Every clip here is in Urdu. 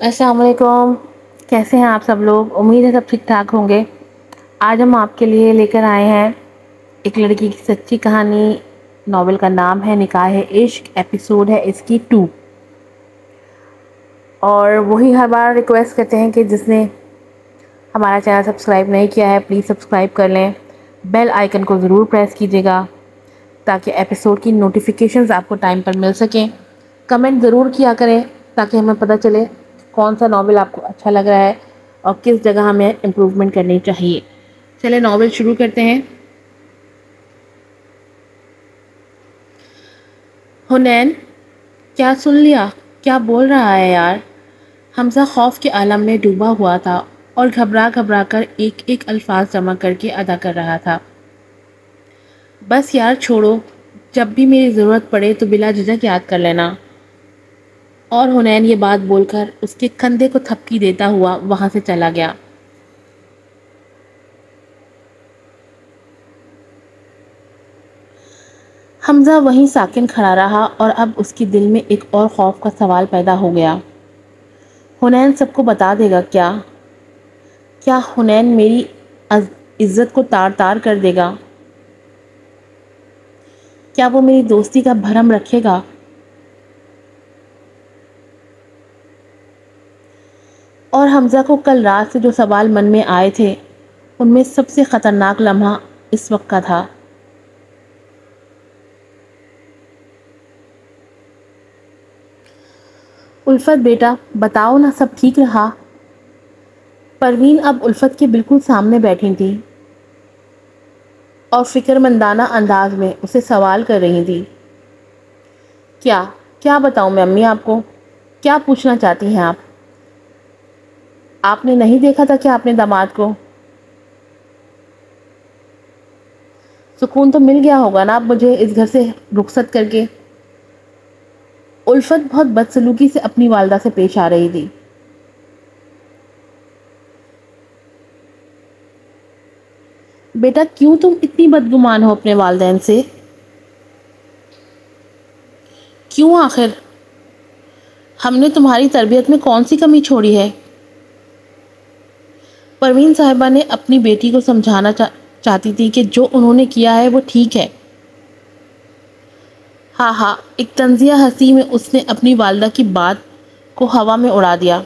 السلام علیکم. کیسے ہیں آپ سب لوگ؟ امید ہے سب ٹھیک ٹھاک ہوں گے. آج ہم آپ کے لیے لے کر آئے ہیں ایک لڑکی کی سچی کہانی. ناول کا نام ہے نکاح عشق. ایپیسوڈ ہے اس کی 2. اور وہی ہر بار ریکویسٹ کرتے ہیں کہ جس نے ہمارا چینل سبسکرائب نہیں کیا ہے پلیز سبسکرائب کر لیں. بیل آئیکن کو ضرور پریس کیجیے گا تاکہ ایپیسوڈ کی نوٹیفیکیشنز آپ کو ٹائم پر مل سکیں. کمنٹ ضرور کیا کریں تاکہ ہمیں پتہ چلے کون سا ناول آپ کو اچھا لگ رہا ہے اور کس جگہ ہمیں امپروومنٹ کرنی چاہیے. چلے ناول شروع کرتے ہیں. حنین، کیا سن لیا؟ کیا بول رہا ہے یار؟ حمزہ خوف کے عالم میں ڈوبا ہوا تھا اور گھبرا کر ایک ایک الفاظ جمع کر کے ادا کر رہا تھا. بس یار چھوڑو، جب بھی میری ضرورت پڑے تو بلا جھجک یاد کر لینا. اور حنین یہ بات بول کر اس کے کندھے کو تھپکی دیتا ہوا وہاں سے چلا گیا. حمزہ وہیں ساکن کھڑا رہا اور اب اس کے دل میں ایک اور خوف کا سوال پیدا ہو گیا. حنین سب کو بتا دے گا کیا؟ کیا حنین میری عزت کو تار تار کر دے گا؟ کیا وہ میری دوستی کا بھرم رکھے گا؟ اور حمزہ کو کل رات سے جو سوال من میں آئے تھے ان میں سب سے خطرناک لمحہ اس وقت کا تھا. الفت بیٹا بتاؤ نا، سب ٹھیک رہا؟ پروین اب الفت کے بالکل سامنے بیٹھی تھی اور فکر مندانہ انداز میں اسے سوال کر رہی تھی. کیا بتاؤں میں امی آپ کو؟ کیا پوچھنا چاہتی ہیں آپ؟ آپ نے نہیں دیکھا تھا کیا اپنے داماد کو؟ سکون تو مل گیا ہوگا نا اب مجھے اس گھر سے رخصت کر کے؟ الفت بہت بدسلوکی سے اپنی والدہ سے پیش آ رہی تھی. بیٹا کیوں تم اتنی بدگمان ہو اپنے والدین سے؟ کیوں آخر؟ ہم نے تمہاری تربیت میں کون سی کمی چھوڑی ہے؟ پروین صاحبہ نے اپنی بیٹی کو سمجھانا چاہتی تھی کہ جو انہوں نے کیا ہے وہ ٹھیک ہے. ہاں ایک طنزیہ ہنسی میں اس نے اپنی والدہ کی بات کو ہوا میں اڑا دیا.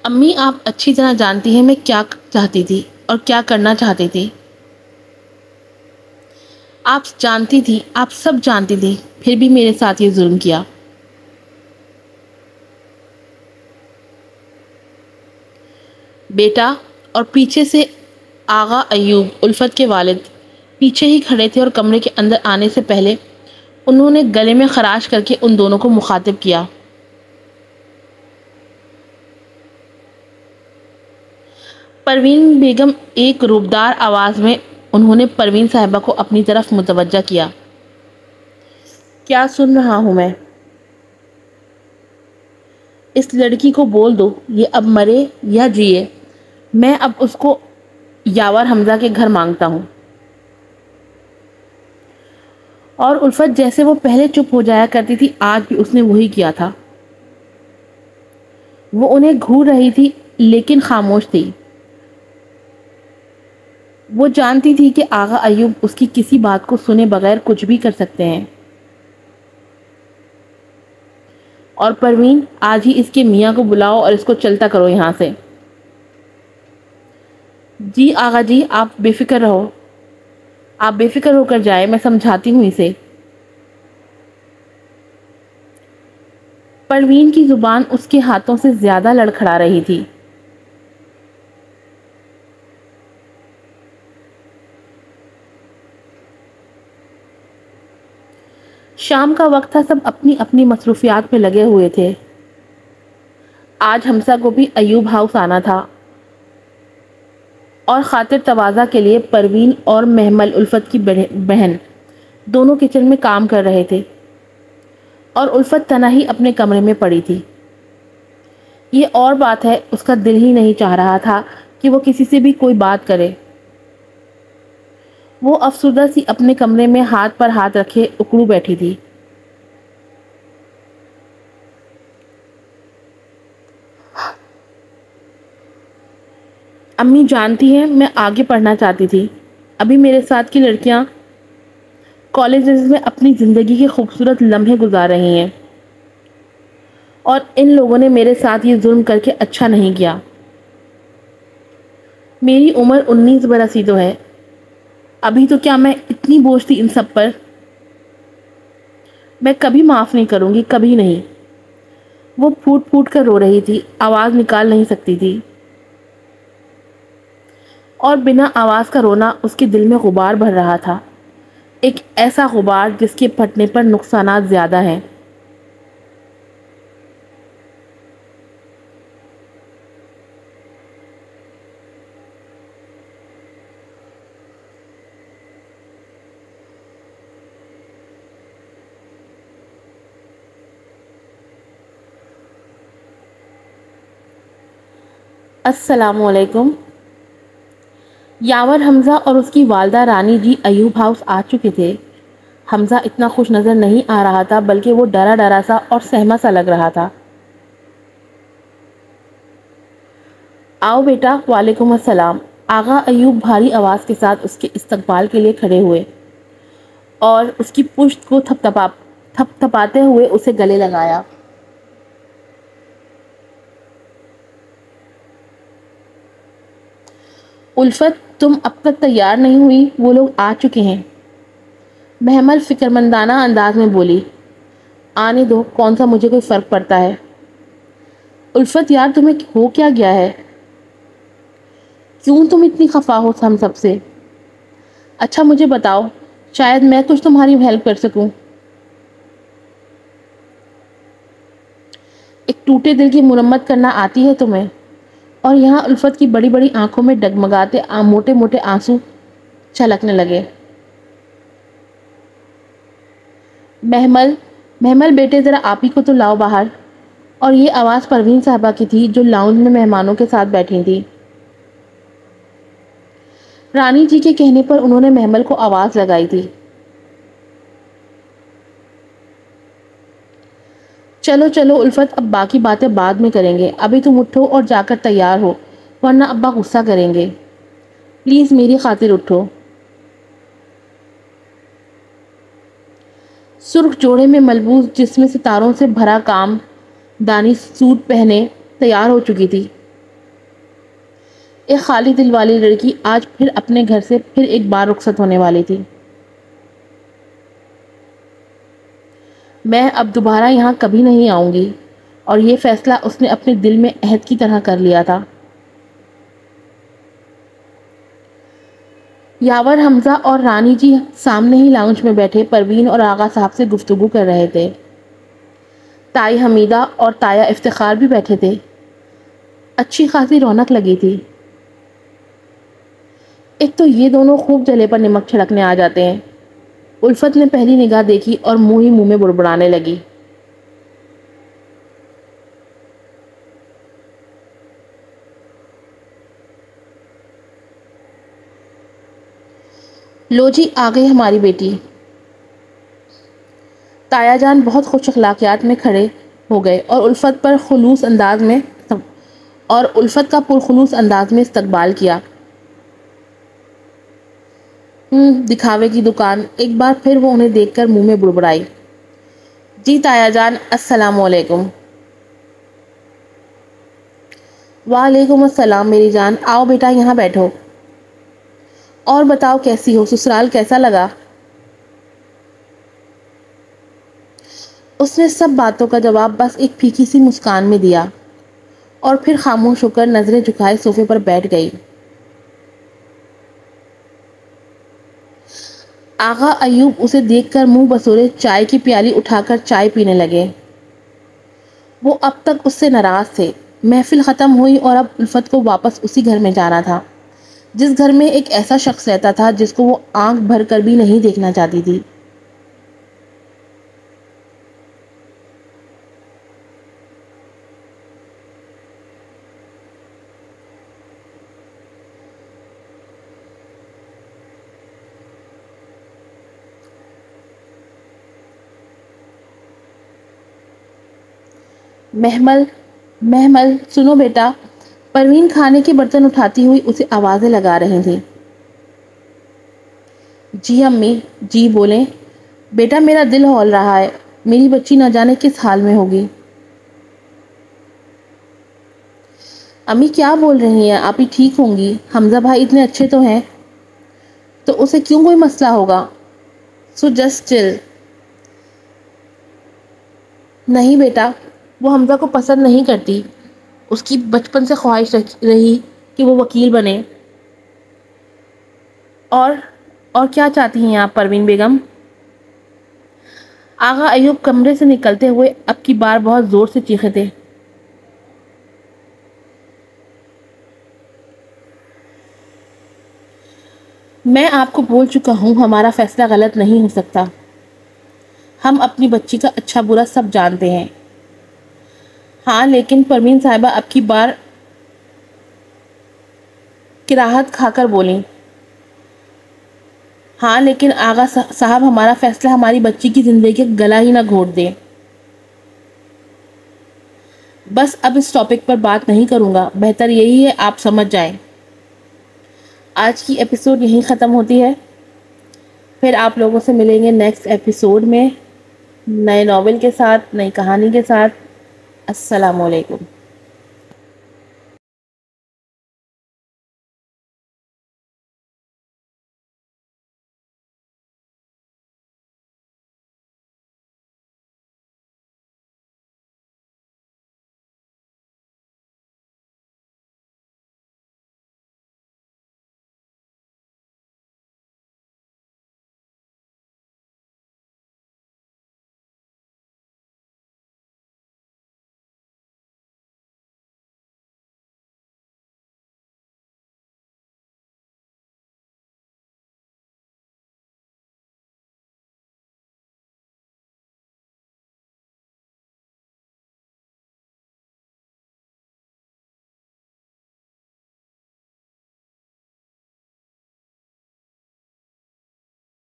امی آپ اچھی طرح جانتی ہیں میں کیا چاہتی تھی اور کیا کرنا چاہتی تھی. آپ جانتی تھی، آپ سب جانتی تھی، پھر بھی میرے ساتھ یہ ظلم کیا. بیٹا، اور پیچھے سے آغا ایوب الفت کے والد پیچھے ہی کھڑے تھے اور کمرے کے اندر آنے سے پہلے انہوں نے گلے میں خراش کر کے ان دونوں کو مخاطب کیا. پروین بیگم ایک روبدار آواز میں انہوں نے پروین صاحبہ کو اپنی طرف متوجہ کیا. کیا سن رہا ہوں میں؟ اس لڑکی کو بول دو یہ اب مرے یا جیے میں اب اس کو یاور حمزہ کے گھر مانگتا ہوں. اور الفت جیسے وہ پہلے چپ ہو جایا کرتی تھی آج بھی اس نے وہی کیا تھا. وہ انہیں گھور رہی تھی لیکن خاموش تھی. وہ جانتی تھی کہ آغا ایوب اس کی کسی بات کو سنے بغیر کچھ بھی کر سکتے ہیں. اور پروین آج ہی اس کے میاں کو بلاؤ اور اس کو چلتا کرو یہاں سے. جی آغا جی، آپ بے فکر رہو، آپ بے فکر ہو کر جائے، میں سمجھاتی ہوں اسے. پروین کی زبان اس کے ہاتھوں سے زیادہ لڑکھڑا رہی تھی. شام کا وقت تھا، سب اپنی اپنی مصروفیات میں لگے ہوئے تھے. آج حمزہ کو بھی ایوب ہاؤس آنا تھا اور خاطر تواضع کے لیے پروین اور محمل الفت کی بہن دونوں کچن میں کام کر رہے تھے اور الفت تنہا ہی اپنے کمرے میں پڑی تھی. یہ اور بات ہے اس کا دل ہی نہیں چاہ رہا تھا کہ وہ کسی سے بھی کوئی بات کرے. وہ افسردہ سی اپنے کمرے میں ہاتھ پر ہاتھ رکھے اکڑو بیٹھی تھی. امی جانتی ہیں میں آگے پڑھنا چاہتی تھی. ابھی میرے ساتھ کی لڑکیاں کالجز میں اپنی زندگی کے خوبصورت لمحے گزار رہی ہیں اور ان لوگوں نے میرے ساتھ یہ ظلم کر کے اچھا نہیں کیا. میری عمر 19 برس ہی تو ہے. ابھی تو کیا میں اتنی بوجھ تھی ان سب پر. میں کبھی معاف نہیں کروں گی, کبھی نہیں. وہ پھوٹ پھوٹ کر رو رہی تھی, آواز نکال نہیں سکتی تھی. اور بنا آواز کا رونا اس کے دل میں غبار بھر رہا تھا, ایک ایسا غبار جس کے پھٹنے پر نقصانات زیادہ ہیں. السلام علیکم. یاور حمزہ اور اس کی والدہ رانی جی ایوب ہاؤس آ چکے تھے. حمزہ اتنا خوش نظر نہیں آ رہا تھا, بلکہ وہ ڈرا ڈرا سا اور سہما سا لگ رہا تھا. آؤ بیٹا. وعلیکم السلام. آغا ایوب بھاری آواز کے ساتھ اس کے استقبال کے لیے کھڑے ہوئے اور اس کی پشت کو تھپ تھپاتے ہوئے اسے گلے لگایا. الفت, تم اب تک تیار نہیں ہوئی؟ وہ لوگ آ چکے ہیں. محمل فکرمندانہ انداز میں بولی. آنے دو, کون سا مجھے کوئی فرق پڑتا ہے. الفت یار, تمہیں ہو کیا گیا ہے؟ کیوں تم اتنی خفا ہو ہم سب سے؟ اچھا مجھے بتاؤ, شاید میں کچھ تمہاری ہیلپ کر سکوں. ایک ٹوٹے دل کی مرمت کرنا آتی ہے تمہیں؟ اور یہاں الفت کی بڑی بڑی آنکھوں میں ڈگمگاتے موٹے موٹے آنسو چھلکنے لگے. محمل بیٹے, ذرا آپ ہی کو تو لاؤ باہر. اور یہ آواز پروین صاحبہ کی تھی جو لاؤنج میں مہمانوں کے ساتھ بیٹھی تھی. رانی جی کے کہنے پر انہوں نے محمل کو آواز لگائی تھی. چلو چلو الفت, اب باقی باتیں بعد میں کریں گے. ابھی تم اٹھو اور جا کر تیار ہو, ورنہ ابا غصہ کریں گے. پلیز میری خاطر اٹھو. سرخ جوڑے میں ملبوس جس میں ستاروں سے بھرا کام دانی سوٹ پہنے تیار ہو چکی تھی. ایک خالی دل والی لڑکی آج پھر اپنے گھر سے پھر ایک بار رخصت ہونے والی تھی. میں اب دوبارہ یہاں کبھی نہیں آؤں گی, اور یہ فیصلہ اس نے اپنے دل میں عہد کی طرح کر لیا تھا. یاور حمزہ اور رانی جی سامنے ہی لاؤنج میں بیٹھے پروین اور آغا صاحب سے گفتگو کر رہے تھے. تائی حمیدہ اور تایا افتخار بھی بیٹھے تھے. اچھی خاصی رونق لگی تھی. ایک تو یہ دونوں خوب جلے پر نمک چھڑکنے آ جاتے ہیں. الفت نے پہلی نگاہ دیکھی اور منہ ہی منہ میں بڑبڑانے لگی. لو جی, آ گئی ہماری بیٹی. تایا جان بہت خوش اخلاقیات میں کھڑے ہو گئے اور الفت کا پرخلوص انداز میں استقبال کیا. دکھاوے کی دکان. ایک بار پھر وہ انہیں دیکھ کر منہ میں بڑبڑائی. جی تایا جان, السلام علیکم. وعلیکم السلام میری جان. آؤ بیٹا یہاں بیٹھو. اور بتاؤ کیسی ہو, سسرال کیسا لگا؟ اس نے سب باتوں کا جواب بس ایک پھیکی سی مسکان میں دیا اور پھر خاموش ہو کر نظریں جھکائے صوفے پر بیٹھ گئی. آغا ایوب اسے دیکھ کر منہ بسورے چائے کی پیالی اٹھا کر چائے پینے لگے. وہ اب تک اس سے ناراض تھے. محفل ختم ہوئی اور اب الفت کو واپس اسی گھر میں جانا تھا جس گھر میں ایک ایسا شخص رہتا تھا جس کو وہ آنکھ بھر کر بھی نہیں دیکھنا چاہتی تھی. محمل سنو بیٹا. پروین کھانے کے برتن اٹھاتی ہوئی اسے آوازیں لگا رہی تھی۔ جی امی، جی بولیں۔ بیٹا میرا دل ہول رہا ہے، میری بچی نہ جانے کس حال میں ہوگی۔ امی کیا بول رہی ہیں، آپ ہی ٹھیک ہوں گی، حمزہ بھائی اتنے اچھے تو ہیں، تو اسے کیوں کوئی مسئلہ ہوگا؟ سو جسٹ چل۔ نہیں بیٹا، وہ حمزہ کو پسند نہیں کرتی، اس کی بچپن سے خواہش رہی کہ وہ وکیل بنے۔ اور کیا چاہتی ہیں آپ پروین بیگم؟ آغا ایوب کمرے سے نکلتے ہوئے اب کی بار بہت زور سے چیخے تھے۔ میں آپ کو بول چکا ہوں ہمارا فیصلہ غلط نہیں ہو سکتا، ہم اپنی بچی کا اچھا برا سب جانتے ہیں۔ ہاں لیکن پروین صاحبہ اب کی بار کراہت کھا کر بولیں۔ ہاں لیکن آغا صاحب ہمارا فیصلہ ہماری بچی کی زندگی کا گلا ہی نہ گھونٹ دے۔ بس اب اس ٹاپک پر بات نہیں کروں گا، بہتر یہی ہے آپ سمجھ جائیں۔ آج کی ایپیسوڈ یہیں ختم ہوتی ہے، پھر آپ لوگوں سے ملیں گے نیکسٹ ایپیسوڈ میں نئے ناول کے ساتھ، نئی کہانی کے ساتھ۔ السلام علیکم۔